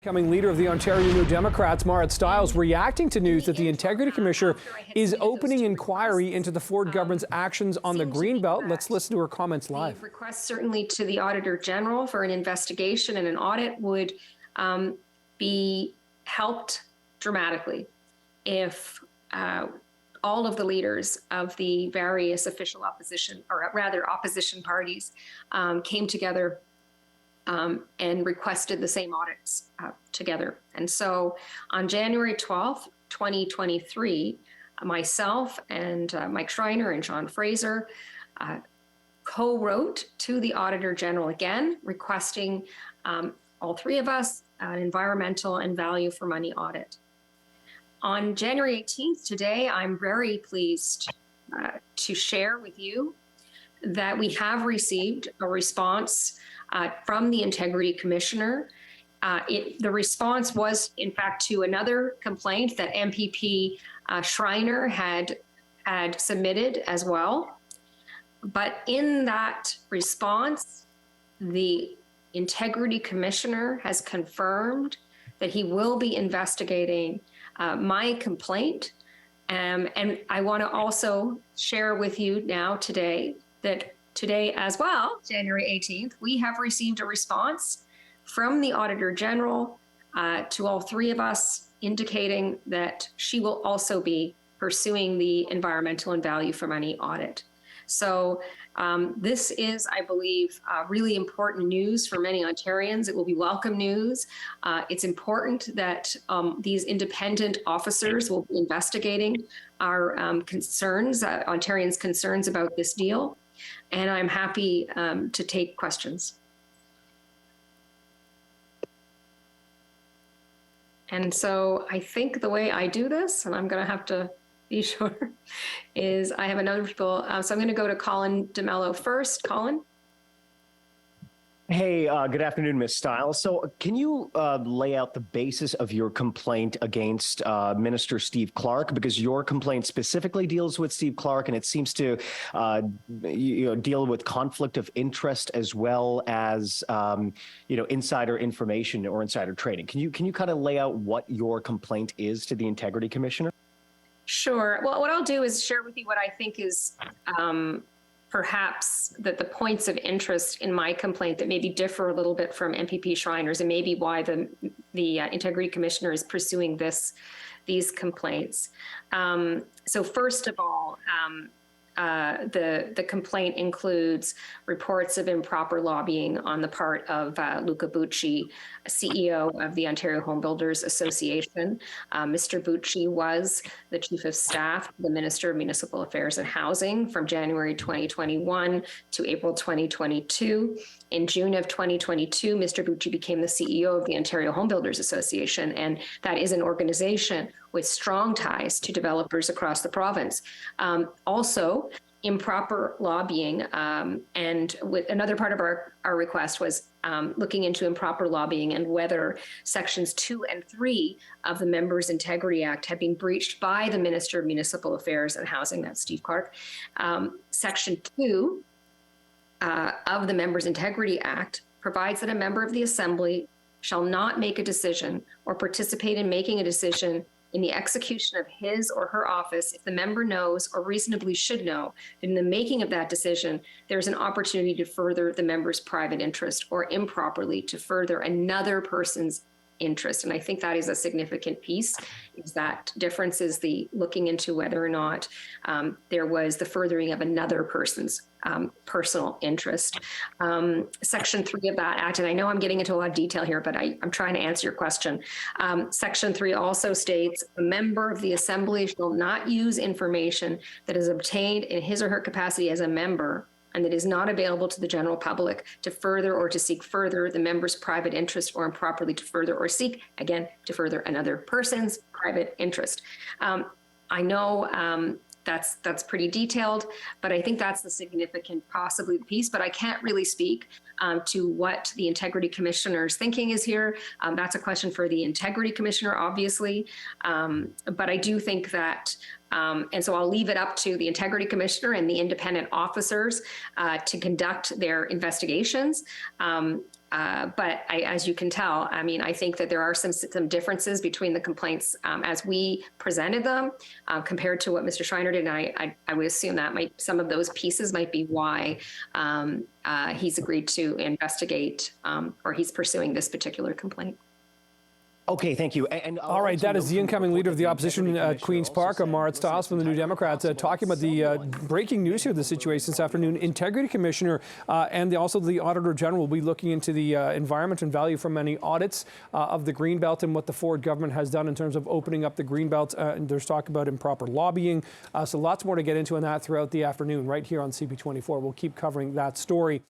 Becoming leader of the Ontario New Democrats, Marit Stiles, reacting to news that the Integrity Commissioner is opening inquiry into the Ford government's actions on the Greenbelt. Let's listen to her comments live. The request certainly to the Auditor General for an investigation and an audit would be helped dramatically if all of the leaders of the various official opposition, or rather opposition parties, came together and requested the same audits together. And so on January 12th, 2023, myself and Mike Schreiner and John Fraser co-wrote to the Auditor General again, requesting all three of us an environmental and value for money audit. On January 18th, today, I'm very pleased to share with you that we have received a response from the Integrity Commissioner. The response was, in fact, to another complaint that MPP Schreiner had submitted as well. But in that response, the Integrity Commissioner has confirmed that he will be investigating my complaint. And I want to also share with you now today that today as well, January 18th, we have received a response from the Auditor General to all three of us, indicating that she will also be pursuing the environmental and value for money audit. So this is, I believe, really important news for many Ontarians. It will be welcome news. It's important that these independent officers will be investigating our concerns, Ontarians' concerns about this deal. And I'm happy to take questions. And so I think the way I do this, and I'm going to have to be sure, is I have another people. So I'm going to go to Colin DeMello first. Colin. Hey, good afternoon, Ms. Stiles. So can you lay out the basis of your complaint against Minister Steve Clark? Because your complaint specifically deals with Steve Clark, and it seems to deal with conflict of interest as well as insider information or insider trading. Can you kind of lay out what your complaint is to the Integrity Commissioner? Sure. Well, what I'll do is share with you what I think is perhaps that the points of interest in my complaint that maybe differ a little bit from MPP Schreiner's, and maybe why the Integrity Commissioner is pursuing these complaints. So first of all, the complaint includes reports of improper lobbying on the part of Luca Bucci, CEO of the Ontario Home Builders Association. Mr. Bucci was the Chief of Staff, the Minister of Municipal Affairs and Housing from January 2021 to April 2022. In June of 2022, Mr. Bucci became the CEO of the Ontario Home Builders Association, and that is an organization with strong ties to developers across the province. Also, improper lobbying, and with another part of our request was looking into improper lobbying and whether sections 2 and 3 of the Members Integrity Act have been breached by the Minister of Municipal Affairs and Housing, that's Steve Clark. Section 2 of the Members Integrity Act provides that a member of the Assembly shall not make a decision or participate in making a decision in the execution of his or her office if the member knows or reasonably should know that in the making of that decision, there's an opportunity to further the member's private interest or improperly to further another person's interest. And I think that is a significant piece, is that difference is the looking into whether or not there was the furthering of another person's personal interest. Section 3 of that act, and I know I'm getting into a lot of detail here, but I'm trying to answer your question. Section 3 also states a member of the Assembly shall not use information that is obtained in his or her capacity as a member and that is not available to the general public to further or to seek further the member's private interest or improperly to further or seek, again, to further another person's private interest. I know that's pretty detailed, but I think that's the significant, possibly, piece, but I can't really speak to what the Integrity Commissioner's thinking is here. That's a question for the Integrity Commissioner, obviously, but I do think that and so I'll leave it up to the Integrity Commissioner and the independent officers to conduct their investigations. But as you can tell, I mean, I think that there are some differences between the complaints as we presented them compared to what Mr. Schreiner did. And I would assume that some of those pieces might be why he's agreed to investigate or he's pursuing this particular complaint. Okay, thank you. And all right, that is the incoming leader of the opposition at Queen's Park, Marit Stiles from the New Democrats, talking about the breaking news here, the situation this afternoon. Integrity Commissioner and also the Auditor General will be looking into the environment and value from many audits of the Greenbelt and what the Ford government has done in terms of opening up the Greenbelt. And there's talk about improper lobbying. So lots more to get into on that throughout the afternoon right here on CP24. We'll keep covering that story.